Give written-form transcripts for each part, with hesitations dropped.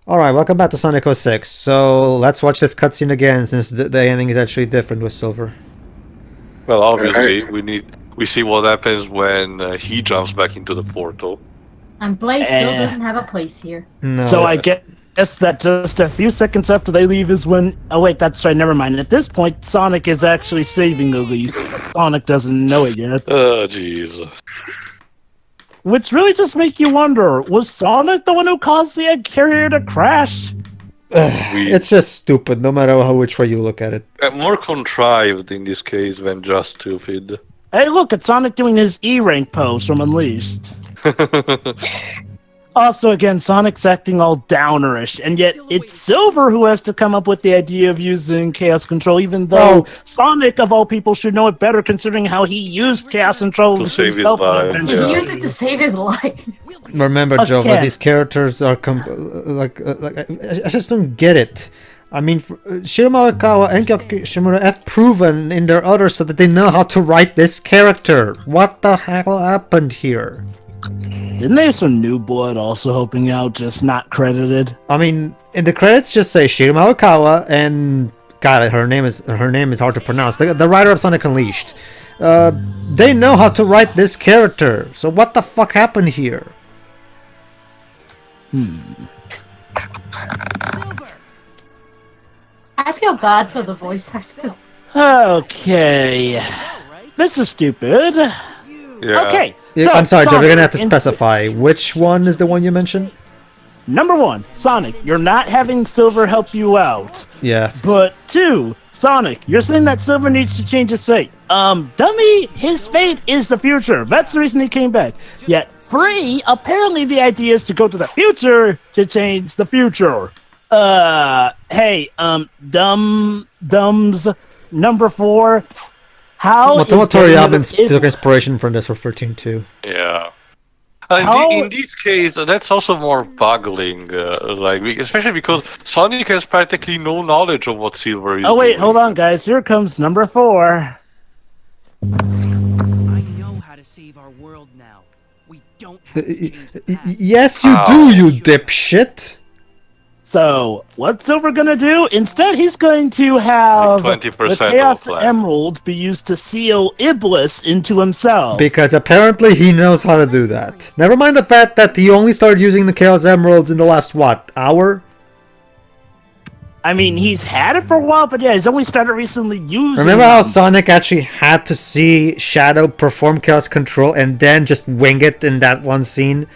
Alright, welcome back to Sonic 06. So let's watch this cutscene again since the ending is actually different with Silver. Well, obviously, we see what happens when he jumps back into the portal. And Blaze still doesn't have a place here. No. So I guess that just a few seconds after they leave is when... Oh wait, that's right, never mind. At this point, Sonic is actually saving Elise. Sonic doesn't know it yet. Oh, jeez. Which really just make you wonder, was Sonic the one who caused the egg carrier to crash? It's just stupid, no matter which way you look at it. More contrived in this case than just stupid. Hey look, it's Sonic doing his E-rank pose from Unleashed. Also, again, Sonic's acting all downerish, and yet it's Silver who has to come up with the idea of using Chaos Control, even though Sonic, of all people, should know it better considering how he used Chaos Control to save his life. He used it to save his life. Remember, Jova, these characters are I just don't get it. I mean, Shiruma Uekawa and Shimura have proven in their others so that they know how to write this character. What the hell happened here? Didn't they have some new blood also helping out, just not credited? I mean, in the credits just say Shiruma Uekawa and God, her name is hard to pronounce. The writer of Sonic Unleashed. They know how to write this character. So what the fuck happened here? I feel bad for the voice actors. Okay. This is stupid. Yeah. Okay. Yeah, So, I'm sorry, Joe, Sonic, you're gonna have to specify which one is the one you mentioned. Number 1, Sonic, you're not having Silver help you out. Yeah. But 2, Sonic, you're saying that Silver needs to change his fate. Dummy, his fate is the future. That's the reason he came back. Yet 3, apparently the idea is to go to the future to change the future. Hey, dumbs, number 4, how Motomo is getting rid Toriyama of took inspiration from this for 13-2. Yeah. In this case, that's also more boggling, especially because Sonic has practically no knowledge of what Silver is. Oh wait, doing. hold on, guys. Here comes number 4. I know how to save our world now. We don't have to change the past. Yes, you do, you dipshit. So, what's Silver gonna do? Instead, he's going to have Like 20% the of Chaos the plan. Emerald be used to seal Iblis into himself. Because apparently he knows how to do that. Never mind the fact that he only started using the Chaos Emeralds in the last, hour? I mean, he's had it for a while, but yeah, he's only started recently using Remember how them. Sonic actually had to see Shadow perform Chaos Control and then just wing it in that one scene?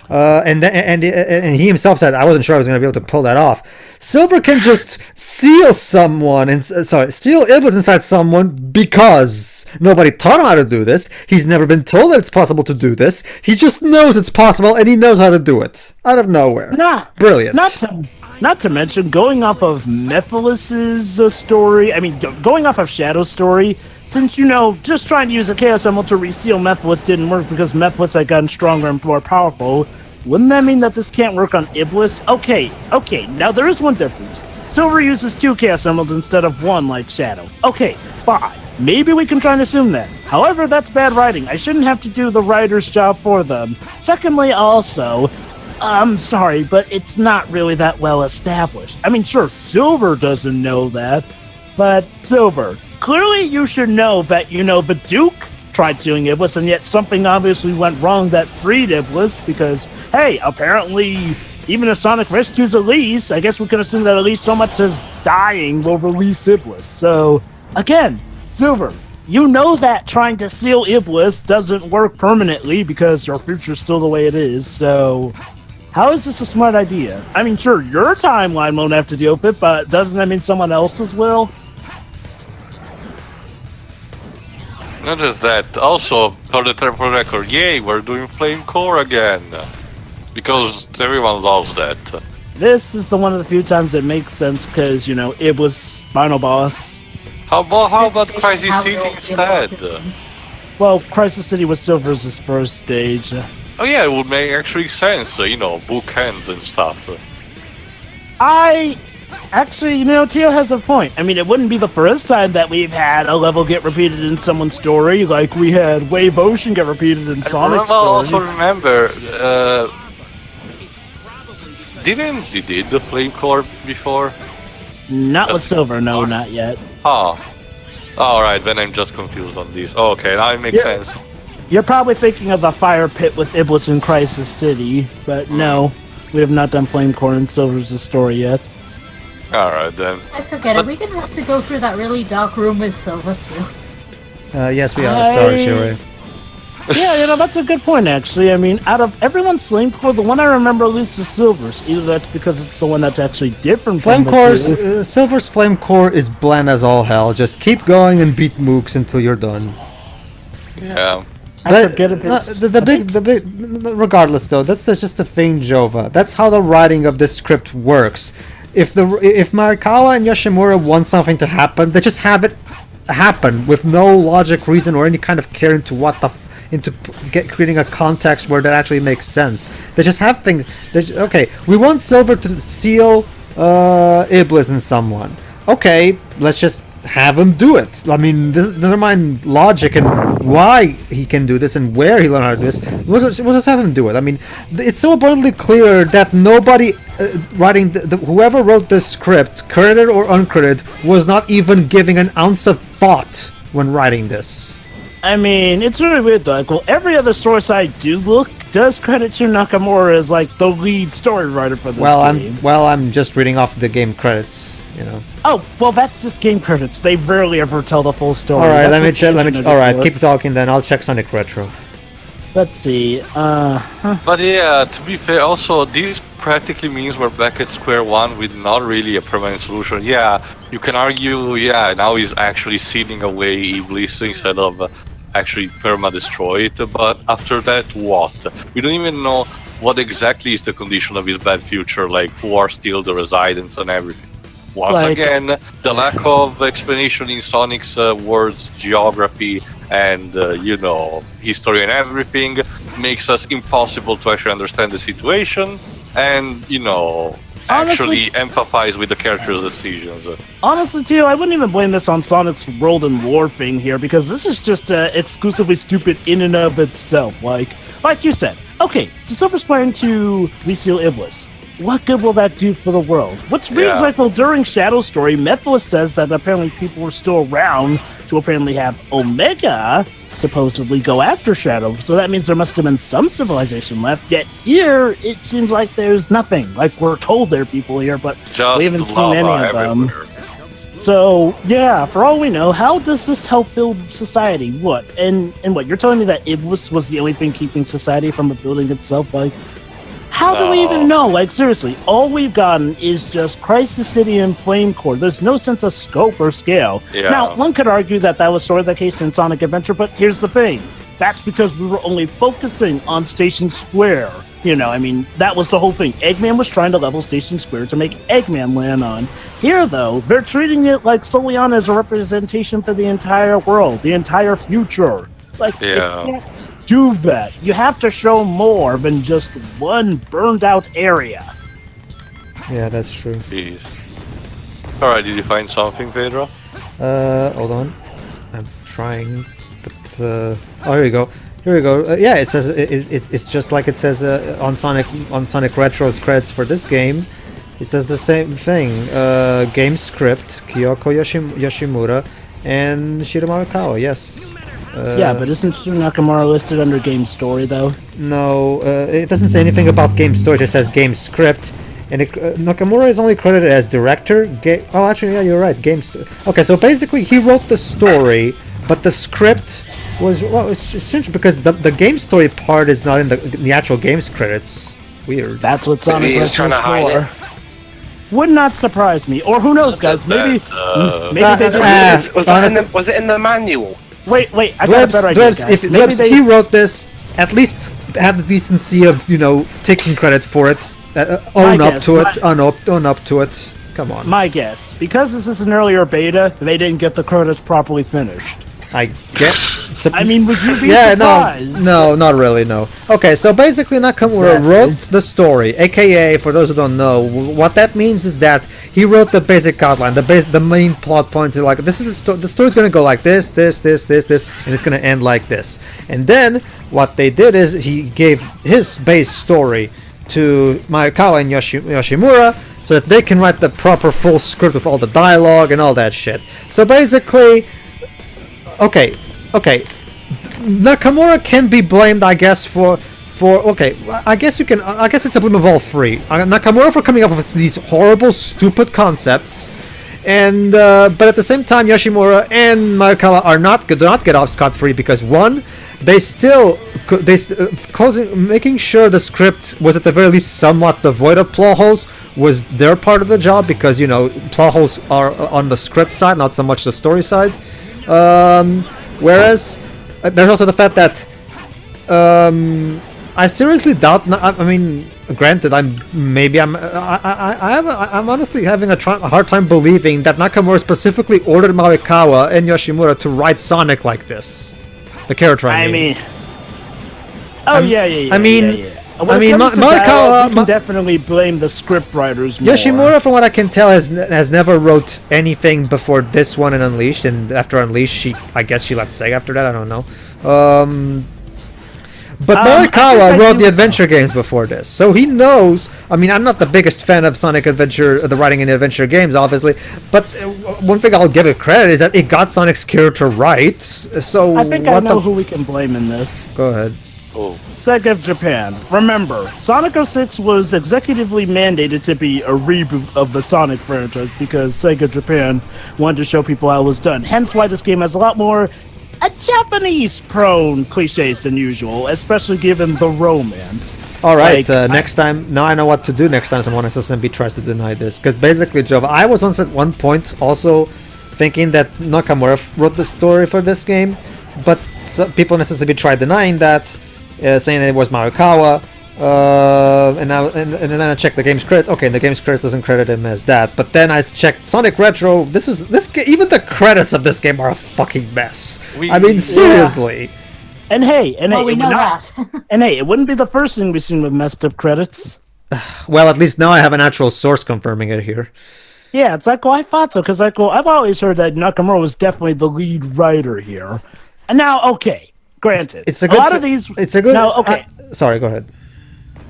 And he himself said, I wasn't sure I was going to be able to pull that off. Silver can just seal seal Iblis inside someone because nobody taught him how to do this. He's never been told that it's possible to do this. He just knows it's possible and he knows how to do it. Out of nowhere. Brilliant. Not to mention, going off of Mephilis's story, going off of Shadow's story, since, just trying to use a Chaos Emerald to reseal Mephilis didn't work because Mephilis had gotten stronger and more powerful, wouldn't that mean that this can't work on Iblis? Okay, now there is one difference. Silver uses 2 Chaos Emeralds instead of 1 like Shadow. Okay, fine. Maybe we can try and assume that. However, that's bad writing. I shouldn't have to do the writer's job for them. Secondly, also, I'm sorry, but it's not really that well established. Sure, Silver doesn't know that, but Silver, clearly you should know that, the Duke tried sealing Iblis, and yet something obviously went wrong that freed Iblis, because, hey, apparently, even if Sonic rescues Elise, I guess we can assume that Elise so much as dying will release Iblis. So, again, Silver, you know that trying to seal Iblis doesn't work permanently because your future's still the way it is, so how is this a smart idea? Sure, your timeline won't have to deal with it, but doesn't that mean someone else's will? Not just that, also, for the triple record, yay, we're doing Flame Core again. Because everyone loves that. This is one of the few times it makes sense, because, it was Final Boss. How about Crisis City instead? Well, Crisis City was Silver's first stage. Oh yeah, it would make actually sense, bookends and stuff. Actually, Tio has a point. It wouldn't be the first time that we've had a level get repeated in someone's story, like we had Wave Ocean get repeated in Sonic's story. Also remember, didn't he did the flame core before? Not with Just- Silver, no, not yet. Oh. Alright, then I'm just confused on this. Okay, now it makes Yeah. sense. You're probably thinking of the fire pit with Iblis in Crisis City, but no, we have not done Flame Core in Silver's story yet. Alright then. I forget. Are we gonna have to go through that really dark room with Silver too? Yes, we are. Sorry, I- Shirai. Yeah, that's a good point, actually. I mean, out of everyone's Flame Core, the one I remember least is Silver's. Either that's because it's the one that's actually different Flame from Core's the two. Silver's Flame Core is bland as all hell. Just keep going and beat mooks until you're done. Yeah. I forget if it's... the big. Regardless, though, that's just the thing, Jova. That's how the writing of this script works. If Marikawa and Yoshimura want something to happen, they just have it happen with no logic, reason, or any kind of care into creating a context where that actually makes sense. They just have things. Okay, we want Silver to seal Iblis in someone. Okay, let's just have him do it. I mean, never mind logic and why he can do this and where he learned how to do this. We'll just have him do it. I mean, it's so abundantly clear that nobody writing whoever wrote this script, credited or uncredited, was not even giving an ounce of thought when writing this. I mean, it's really weird though. Like, well, every other source I do look does credit to Nakamura as like the lead story writer for this game. I'm just reading off the game credits, you know. Oh, well, that's just game credits. They rarely ever tell the full story. All right, That's let me what check. the internet All is right, for. keep talking then. I'll check Sonic Retro. Let's see. But yeah, to be fair, also this practically means we're back at square one with not really a permanent solution. Yeah, you can argue, yeah, now he's actually sealing away Iblis instead of actually perma-destroy it, but after that, what? We don't even know what exactly is the condition of his bad future, like who are still the residents and everything. Once again, the lack of explanation in Sonic's words, geography, and history and everything makes us impossible to actually understand the situation and actually empathize with the character's decisions. Honestly, too, I wouldn't even blame this on Sonic's world and lore thing here, because this is just exclusively stupid in and of itself. Like you said, okay, so Silver's planning to reseal Iblis. What good will that do for the world? What's weird is like, well, during Shadow's story, Mephiles says that apparently people were still around to apparently have Omega supposedly go after Shadow, so that means there must have been some civilization left, yet here it seems like there's nothing. Like, we're told there are people here, but Just we haven't seen any of them. everywhere. So, yeah, for all we know, how does this help build society? What? And what, you're telling me that Iblis was the only thing keeping society from the building itself? Like, how do we even know? Like, seriously, all we've gotten is just Crisis City and Flame Core. There's no sense of scope or scale. Yeah. Now, one could argue that was sort of the case in Sonic Adventure, but here's the thing. That's because we were only focusing on Station Square. I mean, that was the whole thing. Eggman was trying to level Station Square to make Eggman land on. Here, though, they're treating it like solely on as a representation for the entire world, the entire future. Like, it can't do that. You have to show more than just one burned out area. Yeah, that's true. Jeez. Alright, did you find something, Pedro? Hold on. I'm trying, but oh, here we go. Here we go. Yeah, it says it's just like it says on Sonic Retro's credits for this game. It says the same thing. Game script, Kyoko Yoshimura, and Shiro Marikawa. Yes. Yeah, but isn't Nakamura listed under game story though? No, it doesn't say anything about game story. It just says game script, and Nakamura is only credited as director. Oh, actually, yeah, you're right. Okay, so basically, he wrote the story, but the script was it's strange because the game story part is not in the actual game's credits. Weird. That's what Sonic Maybe he's trying Retro's to hide for. Would not surprise me. Or who knows, guys? Maybe they did. Was it in the manual? Wait, I got a better idea, guys. If he wrote this, at least have the decency of taking credit for it, own up to it. Come on. My guess, because this is an earlier beta, they didn't get the credits properly finished. I guess. I mean, would you be surprised? No, not really, no. Okay, so basically Nakamura wrote the story, aka, for those who don't know, what that means is that he wrote the basic outline, the main plot points. Like, this is the story's gonna go like this, and it's gonna end like this. And then what they did is he gave his base story to Maekawa and Yoshimura so that they can write the proper full script with all the dialogue and all that shit. So basically, okay, Nakamura can be blamed, I guess, for okay, I guess it's a blame of all three. Nakamura for coming up with these horrible, stupid concepts, and but at the same time, Yoshimura and Maekawa do not get off scot-free because one, making sure the script was at the very least somewhat devoid of plot holes was their part of the job, because plot holes are on the script side, not so much the story side. Whereas there's also the fact that I seriously doubt. I mean, granted, I'm honestly having a hard time believing that Nakamura specifically ordered Maekawa and Yoshimura to write Sonic like this. The character, I mean. Maekawa, you can definitely blame the script writers more. Yoshimura, from what I can tell, has never wrote anything before this one in Unleashed, and after Unleashed, I guess she left Sega after that. I don't know. But Maekawa wrote the adventure games before this, so he knows. I mean, I'm not the biggest fan of Sonic Adventure, the writing in the adventure games, obviously. But one thing I'll give it credit is that it got Sonic's character right. So I think I know who we can blame in this. Go ahead. Oh. Sega of Japan. Remember, Sonic 06 was executively mandated to be a reboot of the Sonic franchise because Sega Japan wanted to show people how it was done. Hence why this game has a lot more Japanese-prone cliches than usual, especially given the romance. Alright, next time, now I know what to do next time someone SSMB tries to deny this. Because basically, Joe, I was once at one point also thinking that Nakamura wrote the story for this game, but people in SSMB tried denying that, saying that it was Maekawa. And then I checked the game's credits. Okay, the game's credits doesn't credit him as that. But then I checked Sonic Retro. Even the credits of this game are a fucking mess. I mean, seriously. Yeah. And hey, we know that. And hey, it wouldn't be the first thing we've seen with messed up credits. Well, at least now I have an actual source confirming it here. Yeah, it's like, well, I thought so, because I've always heard that Nakamura was definitely the lead writer here. And now, okay, granted, it's a good. Sorry, go ahead.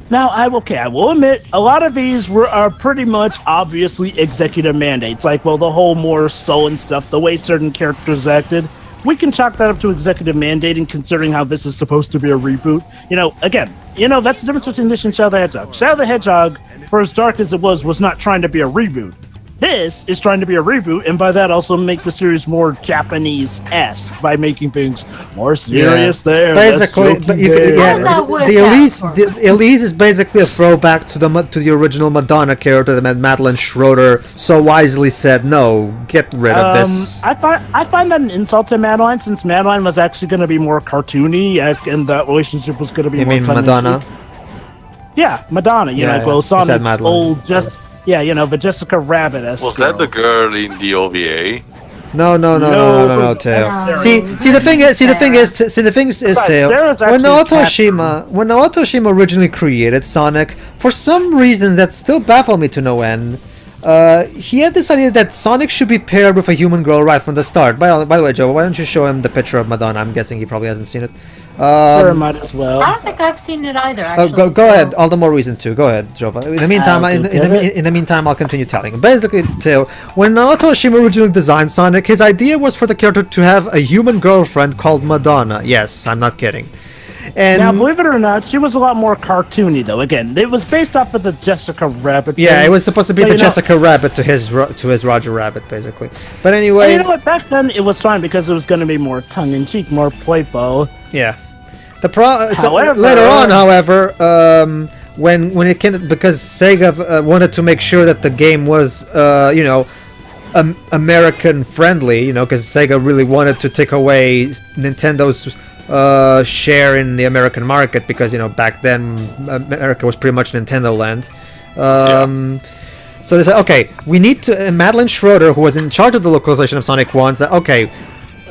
Now, I will admit, a lot of these are pretty much obviously executive mandates. Like, well, the whole more sullen stuff, the way certain characters acted, we can chalk that up to executive mandating, considering how this is supposed to be a reboot. Again, that's the difference between this and Shadow the Hedgehog. Shadow the Hedgehog, for as dark as it was not trying to be a reboot. This is trying to be a reboot, and by that also make the series more Japanese-esque by making things more serious there. Basically, the Elise is basically a throwback to the original Madonna character that Madeline Schroeder so wisely said, no, get rid of this. I find that an insult to Madeline, since Madeline was actually going to be more cartoony, and that relationship was going to be more Madonna? Yeah, Madonna. Sonic's old, the Jessica Rabbit-esque. Was that the girl in the OVA? No, Teo. See, the thing is, Teo. When Naoto Oshima originally created Sonic, for some reasons that still baffle me to no end, he had this idea that Sonic should be paired with a human girl right from the start. By the way, Joe, why don't you show him the picture of Madonna? I'm guessing he probably hasn't seen it. Sure, might as well. I don't think I've seen it either. Actually, go ahead. All the more reason to. Go ahead, Jova. In the meantime, in the meantime, I'll continue telling. Basically, Teo, when Naoto Oshima originally designed Sonic, his idea was for the character to have a human girlfriend called Madonna. Yes, I'm not kidding. And now, believe it or not, she was a lot more cartoony, though. Again, it was based off of the Jessica Rabbit. Yeah, it was supposed to be the Jessica Rabbit to his Roger Rabbit, basically. But anyway, you know what? Back then, it was fine because it was going to be more tongue-in-cheek, more playful. Yeah. Later on, however, when it came, because Sega wanted to make sure that the game was, American friendly, because Sega really wanted to take away Nintendo's share in the American market, because back then America was pretty much Nintendo land. So they said, okay, we need to. Madeline Schroeder, who was in charge of the localization of Sonic 1, said, okay.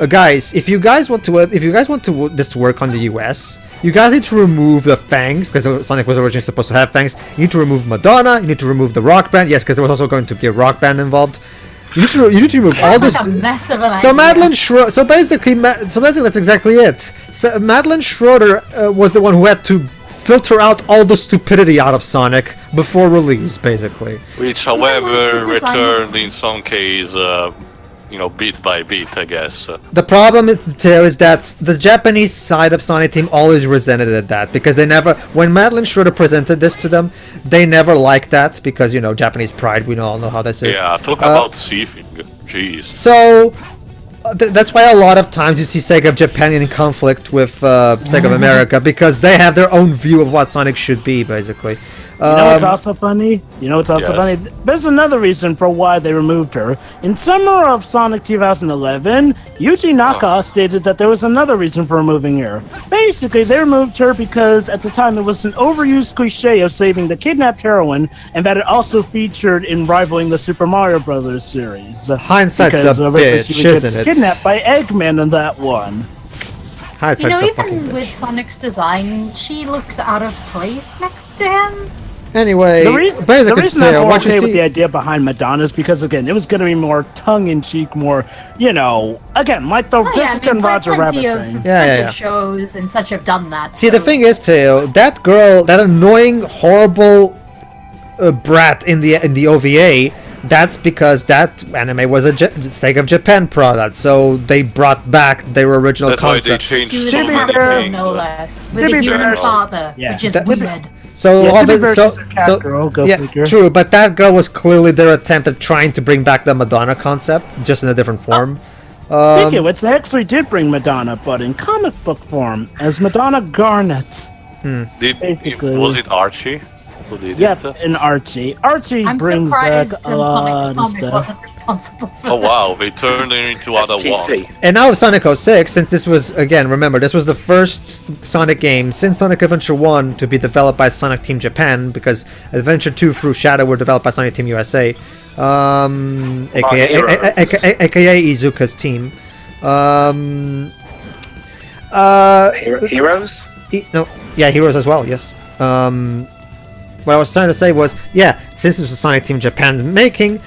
Guys, if you guys want this to work on the US, you guys need to remove the fangs, because Sonic was originally supposed to have fangs. You need to remove Madonna. You need to remove the Rock Band. Yes, because there was also going to be a Rock Band involved. You need to remove all this. Like a mess of an so idea. Madeline Schroeder. So basically, that's exactly it. So Madeline Schroeder was the one who had to filter out all the stupidity out of Sonic before release, basically. Which, like however, the designers- returned in some case, bit by bit, I guess. The problem is that the Japanese side of Sonic Team always resented that because they never, when Madeline Schroeder presented this to them, they never liked that because Japanese pride. We all know how this is. Yeah, talk about thieving. Jeez. So that's why a lot of times you see Sega of Japan in conflict with Sega of America because they have their own view of what Sonic should be, basically. You know what's also funny? Funny? There's another reason for why they removed her. In summer of Sonic 2011, Yuji Naka stated that there was another reason for removing her. Basically, they removed her because at the time there was an overused cliche of saving the kidnapped heroine, and that it also featured in rivaling the Super Mario Brothers series. Hindsight's Because a of it, bitch, she was isn't it? kidnapped by Eggman in that one. Hindsight's a fucking Even with bitch. Sonic's design, she looks out of place next to him. Anyway, The reason basically, I'm more what you okay with the see. idea behind Madonna is because, again, it was going to be more tongue-in-cheek, more, again, like the Jessica and Roger Rabbit plenty of, thing. plenty of shows and such have done that. See, the so- thing is, Teo, that girl, that annoying, horrible brat in the OVA, that's because that anime was a Sega of Japan product, so they brought back their original That's why they concept. changed She was so a many girl, things. no less, with To a be human fair- father, Yeah. which is That- weird. So Yeah, all of to be it, fair, so, she's a cat so girl, go yeah, figure. true. But that girl was clearly their attempt at trying to bring back the Madonna concept, just in a different form. Speaking of which, they actually did bring Madonna, but in comic book form, as Madonna Garnet. Basically. Was it Archie who did Yep, it? and Archie. Archie I'm brings back surprised a lot Sonic of Comic stuff. wasn't responsible for Oh that. wow, they turned it into other one. FTC. And now with Sonic 06, since this was, again, remember, this was the first Sonic game since Sonic Adventure 1 to be developed by Sonic Team Japan, because Adventure 2 through Shadow were developed by Sonic Team USA, aka Izuka's team. Heroes? Heroes as well, yes. What I was trying to say was, since it was a Sonic Team Japan's making,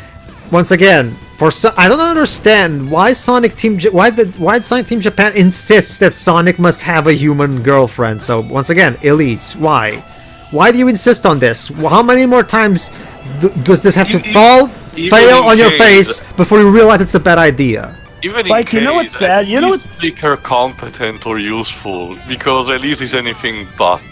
once again, I don't understand why Sonic Team why Sonic Team Japan insists that Sonic must have a human girlfriend. So once again, Elise, why? Why do you insist on this? How many more times does this have to fail on your face before you realize it's a bad idea? Even in Like, case, you know what's sad? You know at least make her competent or useful, because at least it's anything but.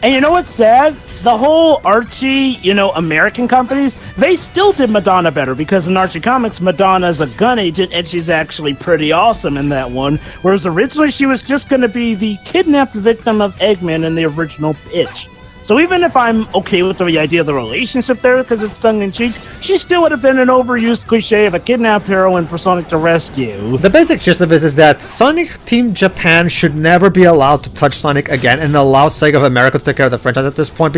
And you know what's sad? The whole Archie, American companies, they still did Madonna better because in Archie Comics, Madonna's a gun agent and she's actually pretty awesome in that one. Whereas originally she was just going to be the kidnapped victim of Eggman in the original pitch. So even if I'm okay with the idea of the relationship there because it's tongue-in-cheek, she still would have been an overused cliche of a kidnapped heroine for Sonic to rescue. The basic gist of this is that Sonic Team Japan should never be allowed to touch Sonic again and allow Sega of America to take care of the franchise at this point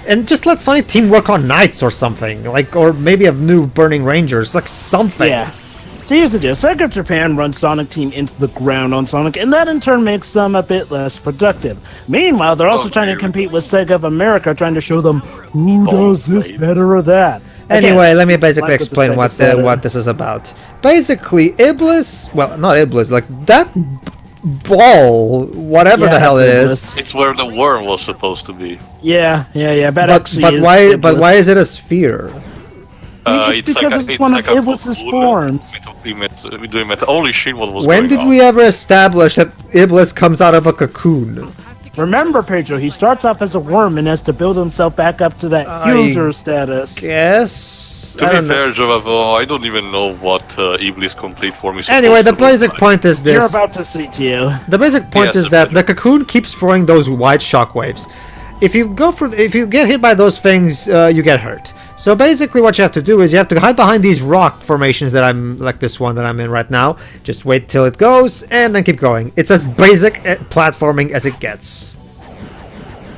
and just let Sonic Team work on Knights or something, or maybe a new Burning Rangers, something. Yeah. So here's the deal. Sega of Japan runs Sonic Team into the ground on Sonic, and that in turn makes them a bit less productive. Meanwhile, they're also trying to compete with Sega of America, trying to show them who does this better or that. Anyway, let me basically like with the explain Sega what this is about. Basically, Iblis, well, not Iblis, like that ball, whatever the hell it is. It's where the worm was supposed to be. Yeah. That But actually is why Iblis. is it a sphere? It's because it's one of Iblis's forms. Holy shit, what was When going did on? we ever establish that Iblis comes out of a cocoon? Remember, Pedro, he starts off as a worm and has to build himself back up to that huger status. Yes. To be fair, Javavo, I don't even know what Iblis complete form is. Anyway, the supposed to look basic like. point is You're this. about to see to you. The basic point Yes, is that the cocoon keeps throwing those white shockwaves. If you get hit by those things, you get hurt. So basically, what you have to do is you have to hide behind these rock formations that I'm like this one that I'm in right now. Just wait till it goes, and then keep going. It's as basic platforming as it gets.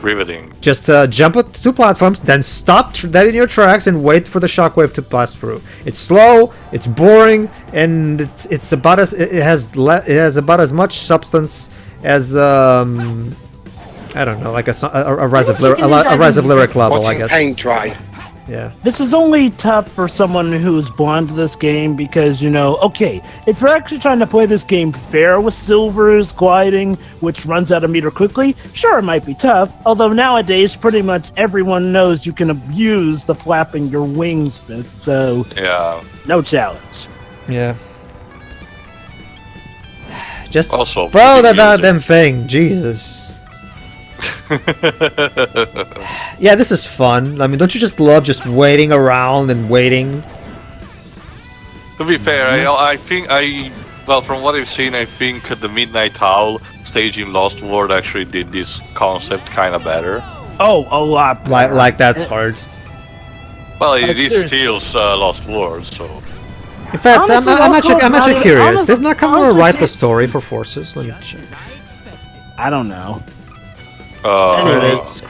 Riveting. Just jump up to platforms, then stop dead in your tracks and wait for the shockwave to blast through. It's slow, it's boring, and it's about as it has about as much substance as I don't know, like a res of lyric level, I guess. Paint dry. Yeah. This is only tough for someone who's blind to this game because, okay, if you're actually trying to play this game fair with Silver's gliding, which runs out of meter quickly, sure, it might be tough. Although nowadays, pretty much everyone knows you can abuse the flapping your wings bit, so Yeah. no challenge. Yeah. Just Also, throw pretty that music. damn thing, Jesus. Yeah, this is fun. I mean, don't you just love just waiting around and waiting? To be fair, I think well, from what I've seen, I think the Midnight Owl stage in Lost World actually did this concept kind of better. Oh, a lot. Like that's hard. Well, it is seriously. still Lost World, so. In fact, Honestly, I'm actually honestly, curious. Did Nakamura honestly, write the story for Forces? Let me check. I don't know. Credits.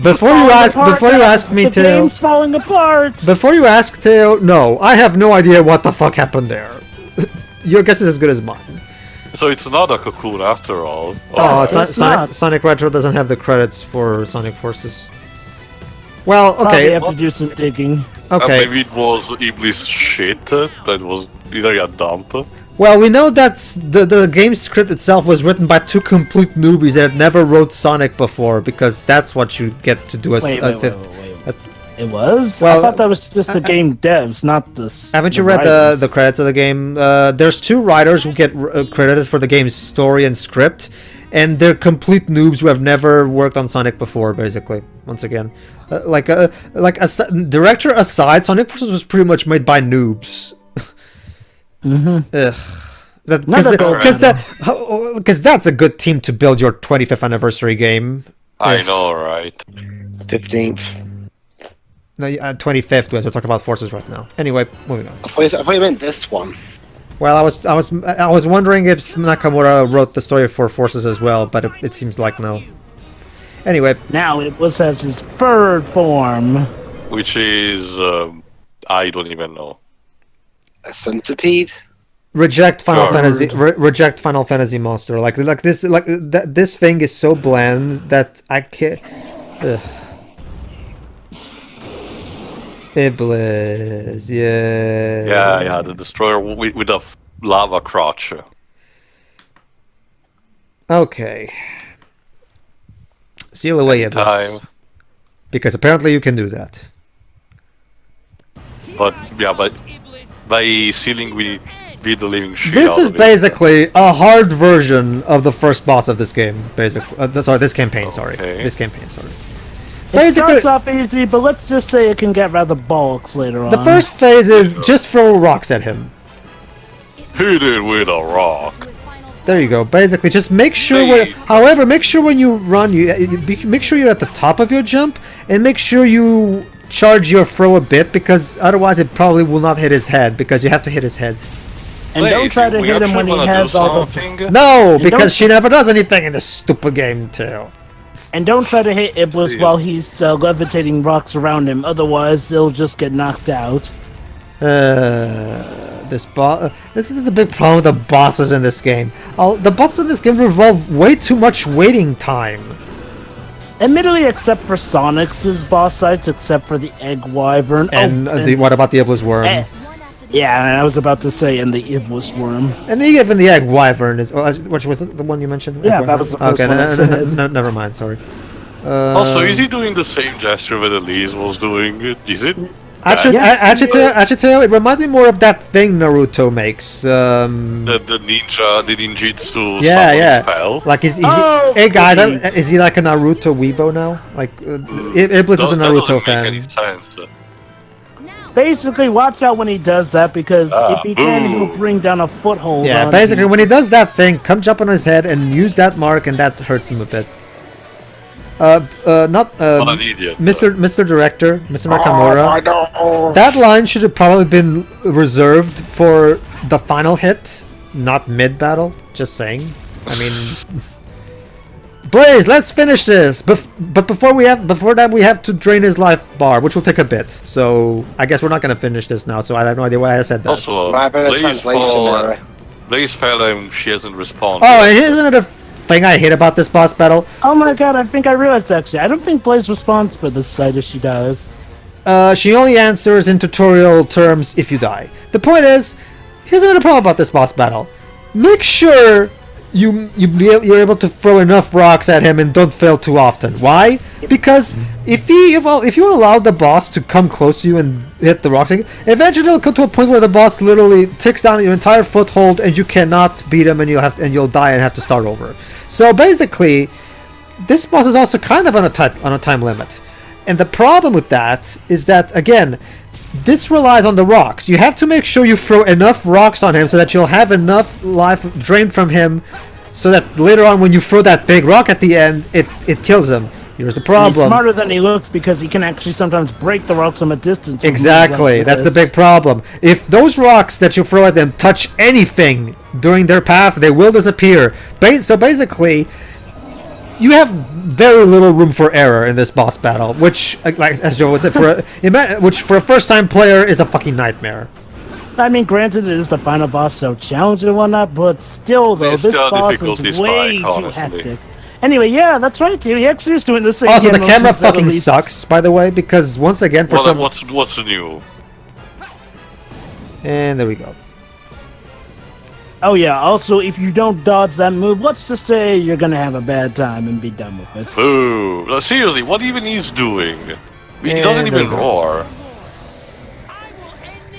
Before you ask me the to. game's falling apart. Before you ask to, no, I have no idea what the fuck happened there. Your guess is as good as mine. So it's not a cocoon after all. Oh, it's not. Sonic Retro doesn't have the credits for Sonic Forces. Well, Probably okay, have to do some digging. okay. Maybe it was Iblis shit that was either a dump. Well, we know that the game script itself was written by two complete newbies that never wrote Sonic before, because that's what you get to do as Wait. a It was? Well, I thought that was just the game devs, not this. Haven't you read the credits of the game? There's two writers who get credited for the game's story and script, and they're complete noobs who have never worked on Sonic before. Basically, once again, director aside, Sonic Forces was pretty much made by noobs. Because that's a good team to build your 25th anniversary game. I know, right? 15th. No, 25th, as we're talking about Forces right now. Anyway, moving on. I thought you meant this one. Well, I was wondering if Nakamura wrote the story for Forces as well, but it seems like no. Anyway, Now it was as his bird form. Which is I don't even know. A centipede? reject Final Sure. Fantasy. Reject Final Fantasy monster. This thing is so bland that I can't. Ugh. Iblis, yeah. Yeah, the destroyer with a lava crotch. Okay. Seal away Iblis. Time. Because apparently you can do that. But by sealing with the living shit This out is of it. basically a hard version of the first boss of this game. Basically, sorry, this campaign. Sorry, Okay. this campaign. Sorry. It Basically, starts off easy, but let's just say it can get rather bollocks later on. the first phase is just throw rocks at him. Hit it with a rock. There you go. Basically, just make sure. Hey. However, make sure when you run, make sure you're at the top of your jump, and make sure you charge your throw a bit, because otherwise it probably will not hit his head, because you have to hit his head. And don't try to hit him when he has all the. No, don't- because she never does anything in this stupid game too. And don't try to hit Iblis Yeah. while he's levitating rocks around him. Otherwise, he'll just get knocked out. This is the big problem with the bosses in this game. The bosses in this game involve way too much waiting time. Admittedly, except for Sonic's boss fights, except for the Egg Wyvern. And what about the Iblis Worm? Yeah, and I was about to say, and the Iblis Worm. And even the Egg Wyvern is. Which was the one you mentioned? Yeah, Egg that was the first okay, one I said. never mind. Sorry. Also, is he doing the same gesture that Elise was doing? Is it? Actually, it reminds me more of that thing Naruto makes. The ninjutsu Yeah. spell. Like, is Oh, he? Hey guys, okay. is he like a Naruto weebo now? Like, Iblis is a That Naruto doesn't make any fan. sense. Basically, watch out when he does that, because if he can, boo. he'll bring down a foothold. Yeah, on basically, you. when he does that thing, come jump on his head and use that mark, and that hurts him a bit. What an idiot. Mr. Director, Mr. I Nakamura. don't. That line should have probably been reserved for the final hit, not mid-battle. Just saying. I mean, Blaze, let's finish this. But before that, we have to drain his life bar, which will take a bit. So I guess we're not gonna finish this now. So I have no idea why I said that. Also, I better Blaze translate tomorrow. fell and she hasn't responded. Oh, and isn't it a thing I hate about this boss battle. Oh my god, I think I realized actually. I don't think Blaze responds for this side if she does. She only answers in tutorial terms if you die. The point is, here's another problem about this boss battle. Make sure you're able to throw enough rocks at him and don't fail too often. Why? Because if you allow the boss to come close to you and hit the rocks, eventually it'll come to a point where the boss literally takes down your entire foothold and you cannot beat him and you'll die and have to start over. So basically, this boss is also kind of on a time limit. And the problem with that is that, again, this relies on the rocks. You have to make sure you throw enough rocks on him so that you'll have enough life drained from him so that later on when you throw that big rock at the end, it kills him. Here's the problem. He's smarter than he looks because he can actually sometimes break the rocks from a distance. Exactly. That's the big problem. If those rocks that you throw at them touch anything during their path, they will disappear. So basically, you have very little room for error in this boss battle, which, like as Joe would say, which for a first-time player is a fucking nightmare. I mean, granted, it is the final boss, so challenging and whatnot, but still, though, It's this still a boss difficulty is way spike, too honestly. hectic. Anyway, yeah, that's right, too. He actually is doing the same. Also, the hand camera motions that fucking Elise- sucks, by the way, because once again, for Well, some... then what's new? And there we go. Oh, yeah, also, if you don't dodge that move, let's just say you're gonna have a bad time and be done with it. Boo! No, seriously, what even he's doing? He doesn't And even there we go. roar.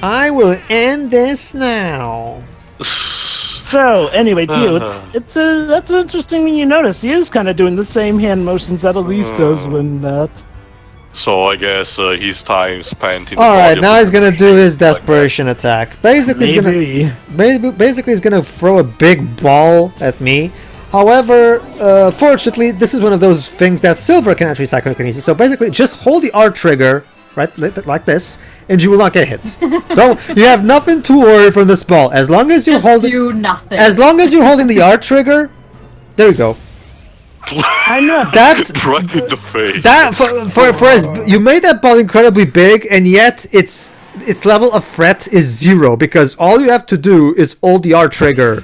I will end this now. So, anyway, too, that's an interesting thing you notice. He is kind of doing the same hand motions that Elise does when that. So I guess his time spent in. Alright, now he's gonna do his desperation attack. Basically, Maybe. he's gonna throw a big ball at me. However, fortunately, this is one of those things that Silver can actually psychokinesis. So basically, just hold the R trigger, right, like this, and you will not get hit. You have nothing to worry from this ball. As long as you're Just do nothing. as long as you're holding the R trigger, there you go. I know. That right in the face. that for as you made that ball incredibly big, and yet its level of threat is 0 because all you have to do is hold the R trigger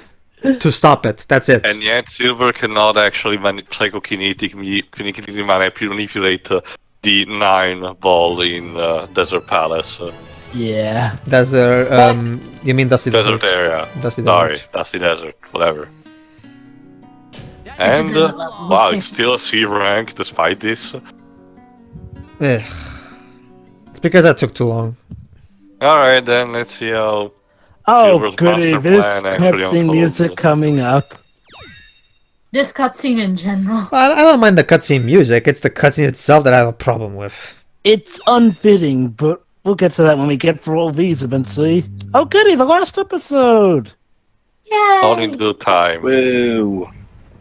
to stop it. That's it. And yet, Silver cannot actually psychokinetically manipulate the 9 ball in Desert Palace. Yeah. Desert. You mean Dusty Desert Desert? area. Dusty Sorry, Desert. Dusty Desert. Whatever. And wow, it's still a C rank despite this. Ugh. It's because that took too long. Alright then, let's see how Oh, Silver's goody, master this plan actually cutscene unfolds. music coming up. This cutscene in general. I don't mind the cutscene music. It's the cutscene itself that I have a problem with. It's unfitting, but we'll get to that when we get through all these eventually. Oh, goody, the last episode! Yay! All in due time. Woo.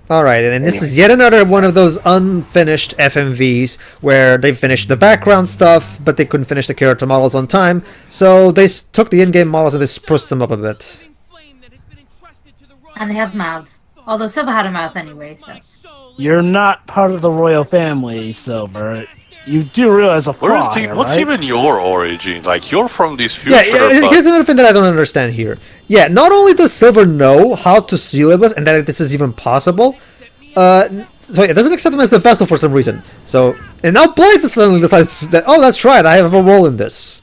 Alright, and this is yet another one of those unfinished FMVs where they finished the background stuff, but they couldn't finish the character models on time, so they took the in-game models and they spruced them up a bit. And they have mouths. Although Silva had a mouth anyway, so. You're not part of the royal family, Silver. You do realize a flaw here, What's right? even your origin? Like, you're from this future, Yeah, but here's another thing that I don't understand here. Yeah, not only does Silver know how to seal Iblis and that this is even possible, so it doesn't accept him as the vessel for some reason. So, and now Blaze suddenly decides that, oh, that's right, I have a role in this.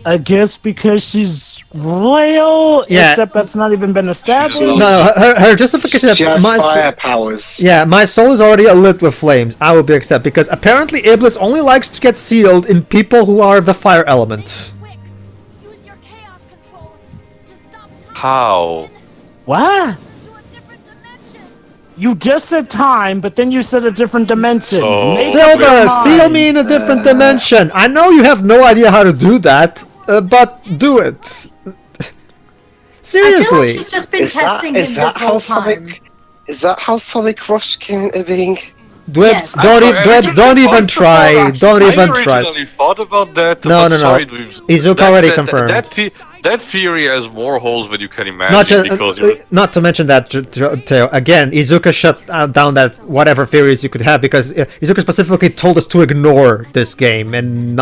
I guess because she's royal, Yeah. except that's not even been established. No, her justification She that has my fire powers. my soul is already lit with flames. I will be accepted because apparently Iblis only likes to get sealed in people who are of the fire element. Use your chaos control to stop time how? What? to a different dimension. You just said time, but then you said a different dimension. So- Make up Silver, your seal mind. me in a different dimension. I know you have no idea how to do that, but do it. I feel like Seriously. she's just been Is that- testing is him that this how whole Sonic- time. Is that how Sonic Rush came into being? Dwebs, Yes. don't even try. Don't even I try. originally thought about that. No, but no, no. sorry, Dweebs. Izuka already confirmed. That theory has more holes than you can imagine. Not just, because you're- not to mention that, Teo, again, Izuka shut down that whatever theories you could have because Izuka specifically told us to ignore this game and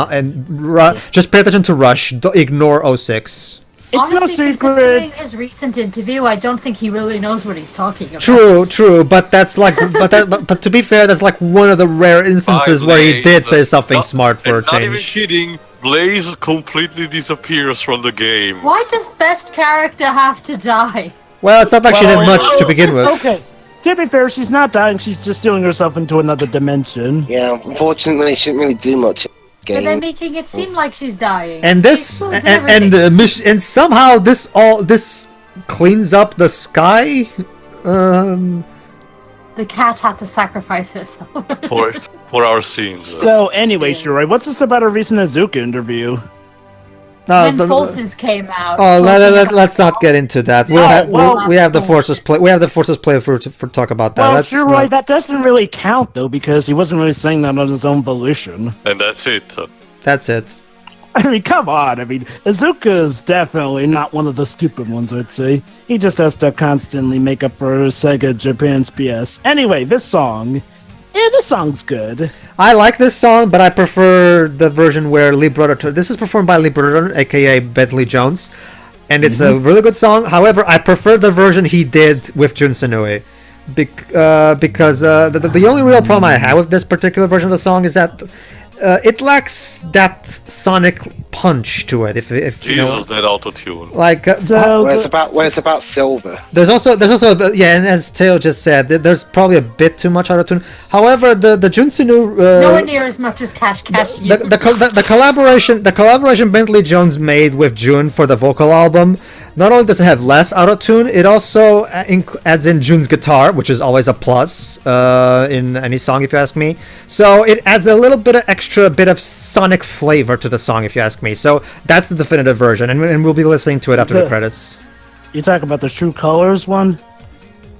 just pay attention to Rush. Don't ignore 06. Honestly, no considering secret. his recent interview, I don't think he really knows what he's talking about. True, but that's like, but to be fair, that's like one of the rare instances where he did say something smart for a Not even change. kidding. Blaze completely disappears from the game. Why does best character have to die? Well, it's not like she did Well, much to begin with. Okay. To be fair, she's not dying. She's just stealing herself into another dimension. Yeah, unfortunately, she didn't really do much in But they're the game. making it seem like she's dying. And She this, explodes and somehow this cleans up the sky. The cat had to sacrifice herself. for our scenes. So anyway, Shiroi, what's this about a recent Azuka interview? Then Forces came out. Oh, talking let's not get into that. We have the forces play. We have the forces play for talk about that. Well, Let's Shiroi, not- that doesn't really count though because he wasn't really saying that on his own volition. And that's it. That's it. I mean, come on. I mean, Azuka's definitely not one of the stupid ones, I'd say. He just has to constantly make up for Sega Japan's PS. Anyway, this song. Yeah, this song's good. I like this song, but I prefer the version where Lee Brother. This is performed by Lee Brother, aka Bentley Jones, and it's a really good song. However, I prefer the version he did with Jun Senui, because the only real problem I have with this particular version of the song is that it lacks that sonic punch to it. If you know, Jesus, that auto-tune. like So, When it's about silver. there's also yeah, and as Teo just said, there's probably a bit too much auto-tune. However, the Jun Senui Nowhere near as much as Cash used. the collaboration Bentley Jones made with June for the vocal album, not only does it have less auto-tune, it also adds in June's guitar, which is always a plus in any song if you ask me. So it adds a little bit of extra bit of sonic flavor to the song if you ask me. So that's the definitive version, and we'll be listening to it after the credits. you talk about the True Colors one?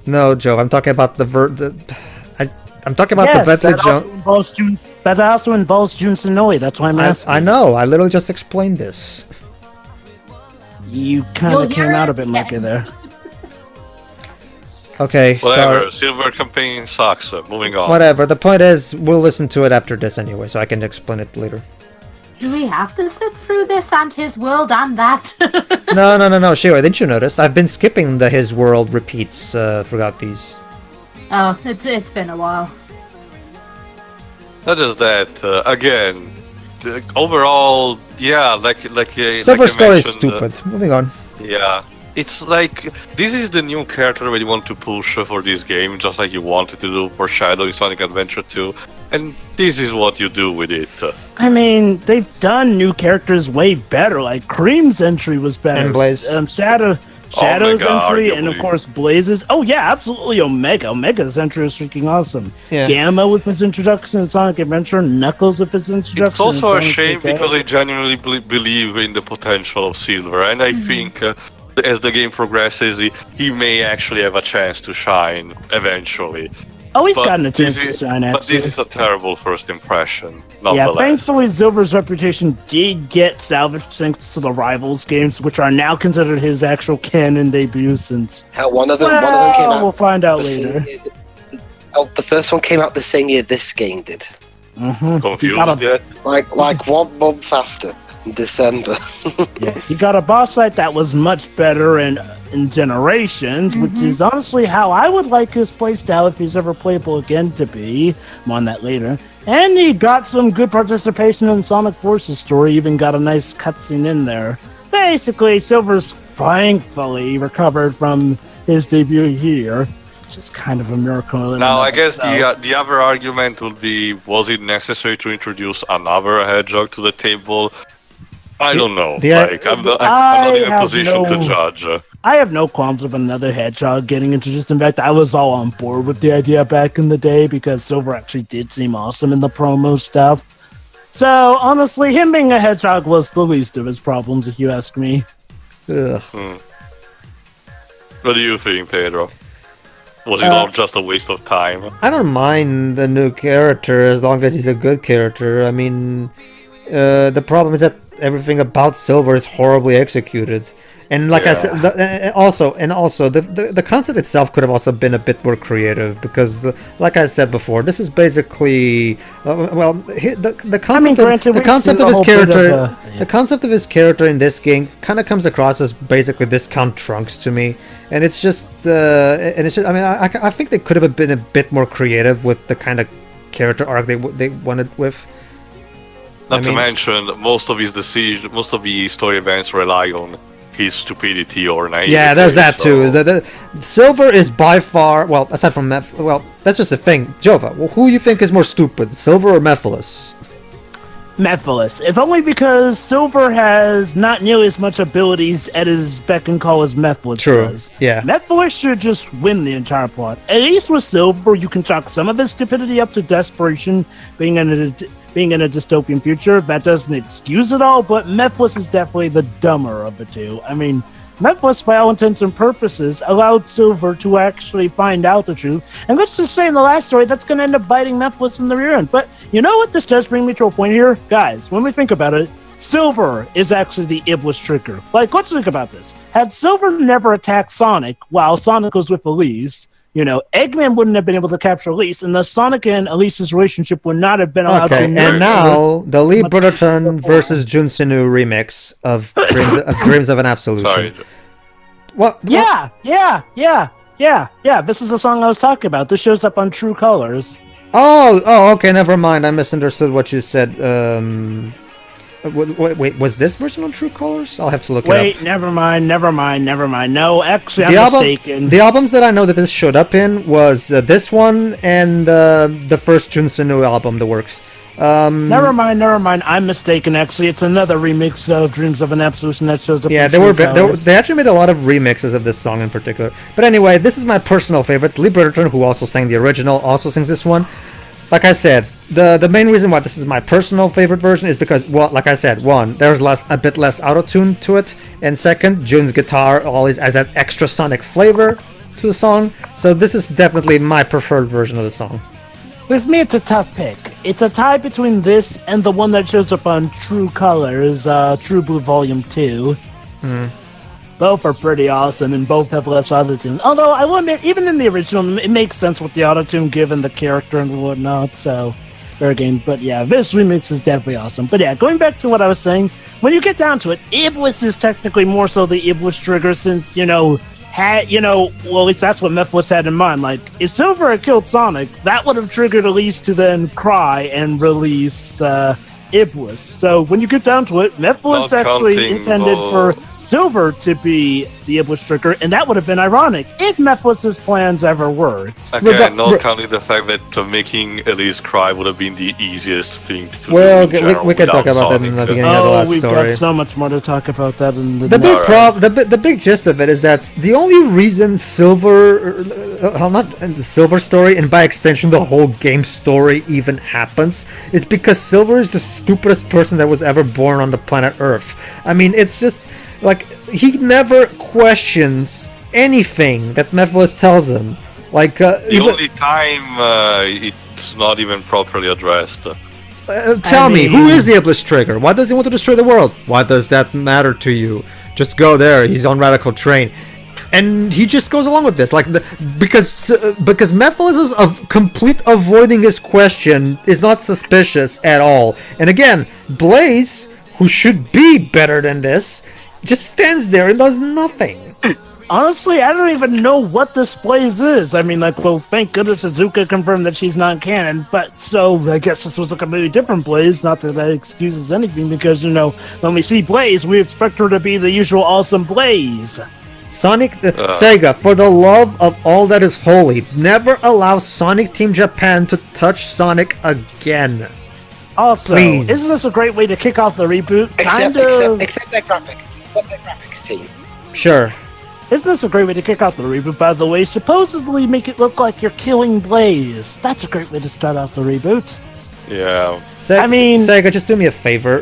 No, Joe, I'm talking about I'm talking about the Bentley Jones. That also involves Jun Senoi. That's why I'm asking. I know. I literally just explained this. You kind You'll of hear came out it a bit again. mucky there. Okay, Whatever. sorry. Silver campaign sucks. Moving on. Whatever. The point is, we'll listen to it after this anyway, so I can explain it later. Do we have to sit through this and his world and that? No, Shiro, didn't you notice? I've been skipping the His World repeats throughout these. Oh, it's been a while. Not just that. Again, overall, yeah, like Silver I Star is mentioned, stupid. Moving on. Yeah. It's like, this is the new character that you want to push for this game, just like you wanted to do for Shadow in Sonic Adventure 2. And this is what you do with it. I mean, they've done new characters way better. Like Cream's entry was better. And Blaze. Shadow's Omega, entry, and of arguably. course Blaze's. Oh yeah, absolutely. Omega's entry is freaking awesome. Yeah. Gamma with his introduction in Sonic Adventure. Knuckles with his introduction. It's also in a Sonic shame 2K. because I genuinely believe in the potential of Silver, and I think as the game progresses, he may actually have a chance to shine eventually. Oh, he's But gotten a chance this to is- shine. But Actually. this is a terrible first impression, Yeah, nonetheless. thankfully Silver's reputation did get salvaged thanks to the Rivals games, which are now considered his actual canon debut since. Hell, one of them came Well, out. we'll find out the same later. year. Oh, the first one came out the same year this game did. Mm-hmm. Confused yet? Like 1 month after, in December. Yeah, he got a boss fight that was much better in Generations, which is honestly how I would like his playstyle if he's ever playable again to be. I'm on that later. And he got some good participation in Sonic Forces story, even got a nice cutscene in there. Basically, Silver's thankfully recovered from his debut here, which is kind of a miracle. in Now, and I of guess itself. the other argument would be, was it necessary to introduce another Hedgehog to the table? I don't know. I'm not in a have position to no- judge. I have no qualms with another Hedgehog getting introduced. In fact, I was all on board with the idea back in the day because Silver actually did seem awesome in the promo stuff. So, honestly, him being a Hedgehog was the least of his problems, if you ask me. Ugh. What do you think, Pedro? Was it all just a waste of time? I don't mind the new character as long as he's a good character. I mean, the problem is that everything about Silver is horribly executed. And like I said, the concept itself could have also been a bit more creative because, like I said before, this is basically the concept granted, the concept we of his see a whole bit character of, the concept of his character in this game kind of comes across as basically discount Trunks to me, and it's just I mean I think they could have been a bit more creative with the kind of character arc they wanted with. Not to mention, most of his decisions, most of the story events rely on his stupidity or naivety. Yeah, there's that too. The Silver is by far, well, aside from that's just a thing. Jova, who you think is more stupid, Silver or Mephiles? Mephiles, if only because Silver has not nearly as much abilities at his beck and call as Mephiles does. Yeah. Mephiles should just win the entire plot. At least with Silver, you can chalk some of his stupidity up to desperation, being in a dystopian future. That doesn't excuse it all, but Mephiles is definitely the dumber of the two. I mean, Mephiles, by all intents and purposes, allowed Silver to actually find out the truth. And let's just say in the last story, that's going to end up biting Mephiles in the rear end. But you know what? This does bring me to a point here. Guys, when we think about it, Silver is actually the Iblis trigger. Like, let's think about this. Had Silver never attacked Sonic while Sonic was with Elise, Eggman wouldn't have been able to capture Elise, and the Sonic and Elise's relationship would not have been allowed to... Okay, and now, the Lee Brotherton versus Jun Sinu remix of Dreams of an Absolution. Sorry. What? Yeah, this is the song I was talking about. This shows up on True Colors. Oh, okay, never mind. I misunderstood what you said. Wait, was this version on True Colors? I'll have to look it up. Wait, never mind. No, actually, I'm mistaken. The albums that I know that this showed up in was this one and the first Jun Sinu album, The Works. Never mind. I'm mistaken. Actually, it's another remix of Dreams of an Absolution that shows up. Yeah, they actually made a lot of remixes of this song in particular. But anyway, this is my personal favorite. Lee Brotherton, who also sang the original, also sings this one. Like I said, the main reason why this is my personal favorite version is because, well, like I said, one, there's a bit less auto-tune to it, and second, Jun's guitar always adds that extra sonic flavor to the song. So this is definitely my preferred version of the song. With me, it's a tough pick. It's a tie between this and the one that shows up on True Colors, True Blue Volume 2. Both are pretty awesome, and both have less autotune. Although, I will admit, even in the original, it makes sense with the autotune given the character and whatnot, so fair game. But yeah, this remix is definitely awesome. But yeah, going back to what I was saying, when you get down to it, Iblis is technically more so the Iblis trigger since, well, at least that's what Mephiles had in mind. Like, if Silver had killed Sonic, that would have triggered Elise to then cry and release Iblis. So when you get down to it, Mephiles actually intended for Silver to be the Iblis trigger, and that would have been ironic if Mephiles' plans ever worked. Again, not counting the fact that making Elise cry would have been the easiest thing to do. Well, we can talk about that in the beginning of the last story. We've got so much more to talk about that in the the big gist of it is that the only reason Silver, not the Silver story, and by extension the whole game story even happens, is because Silver is the stupidest person that was ever born on the planet Earth. I mean, it's just... like, he never questions anything that Mephiles tells him. Like, the only time it's not even properly addressed. Tell me, who is the Iblis trigger? Why does he want to destroy the world? Why does that matter to you? Just go there. He's on Radical Train. And he just goes along with this, like, because Mephiles' complete avoiding his question is not suspicious at all. And again, Blaze, who should be better than this, just stands there and does nothing. Honestly, I don't even know what this Blaze is. I mean, like, well, thank goodness Azuka confirmed that she's not canon, but so I guess this was a completely different Blaze. Not that excuses anything, because, when we see Blaze, we expect her to be the usual awesome Blaze. Sonic, Sega, for the love of all that is holy, never allow Sonic Team Japan to touch Sonic again. Also, please. Isn't this a great way to kick off the reboot? Except their graphics. Except their graphics team. Sure. Isn't this a great way to kick off the reboot, by the way? Supposedly make it look like you're killing Blaze. That's a great way to start off the reboot. Yeah. Sega, just do me a favor.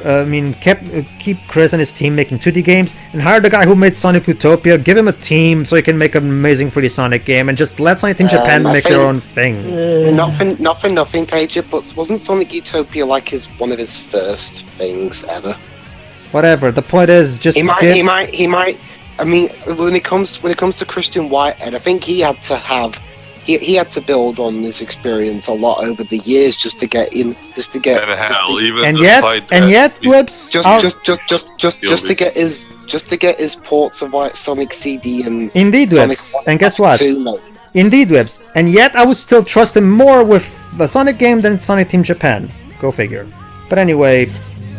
Keep Chris and his team making 2D games, and hire the guy who made Sonic Utopia. Give him a team so he can make an amazing 3D Sonic game, and just let Sonic Team Japan make their own thing. Nothing, Pedro, but wasn't Sonic Utopia like one of his first things ever? Whatever. The point is, just he might I mean, when it comes to Christian Whitehead, I think he had to build on this experience a lot over the years just to get And hell, even And despite yet, that, Whips, just to get his ports of like Sonic CD and indeed, Sonic Whips, and guess what? 2, mate. Indeed, Whips, and yet I would still trust him more with the Sonic game than Sonic Team Japan. Go figure. But anyway,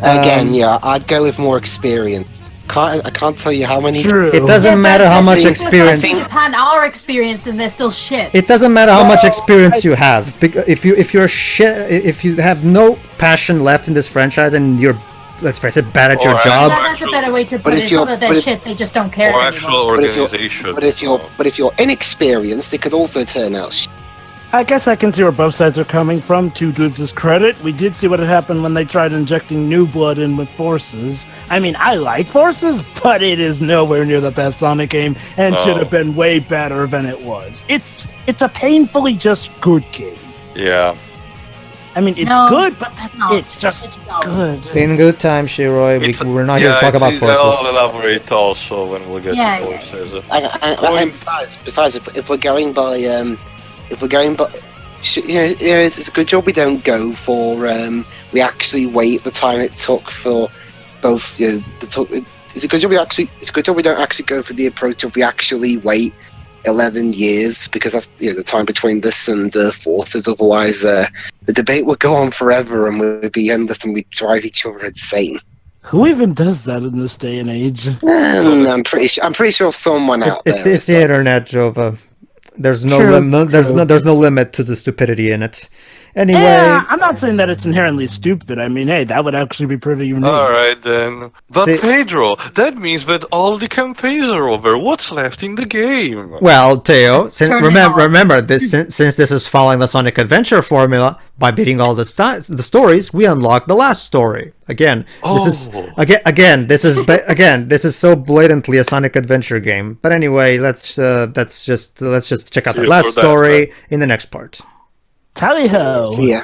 Again, yeah, I'd go with more experience. I can't tell you how many. True. it doesn't matter how much experience. Japan are experienced and they're still shit. It doesn't matter how much experience you have. If you have no passion left in this franchise and you're, let's face it, bad at your Or job. That's a better way to put But it. if It's not you're- that they're but if- shit, they just don't care or anymore. actual organization. But if you're inexperienced, it could also turn out. I guess I can see where both sides are coming from. To Dubs' credit, we did see what had happened when they tried injecting new blood in with Forces. I mean, I like Forces, but it is nowhere near the best Sonic game, and should have been way better than it was. It's a painfully just good game. Yeah. I mean, it's No, good, but that's no, it's just it's dull. good. In good time, Shiroi. We're not here to talk about I'll Forces. elaborate also when we get Yeah, to yeah. Forces. And besides, if we're going by, it's a good job we don't go for. We actually wait the time it took for both. It's a good job we don't actually go for the approach of we actually wait 11 years, because that's the time between this and Forces. Otherwise, the debate would go on forever and we'd be endless and we'd drive each other insane. Who even does that in this day and age? I'm pretty sure someone out there. It's the internet, Jova. There's no True, there's no limit to the stupidity in it. Anyway, Yeah, I'm not saying that it's inherently stupid. I mean, hey, that would actually be pretty unique. Alright then. But See- Pedro, that means that all the campaigns are over. What's left in the game? well, Teo, turn it on. remember this since this is following the Sonic Adventure formula, by beating all the stories, we unlock the last story. Again, this is this is so blatantly a Sonic Adventure game. But anyway, let's just check out the See you last for that, story in the next part. Tally ho! Yeah.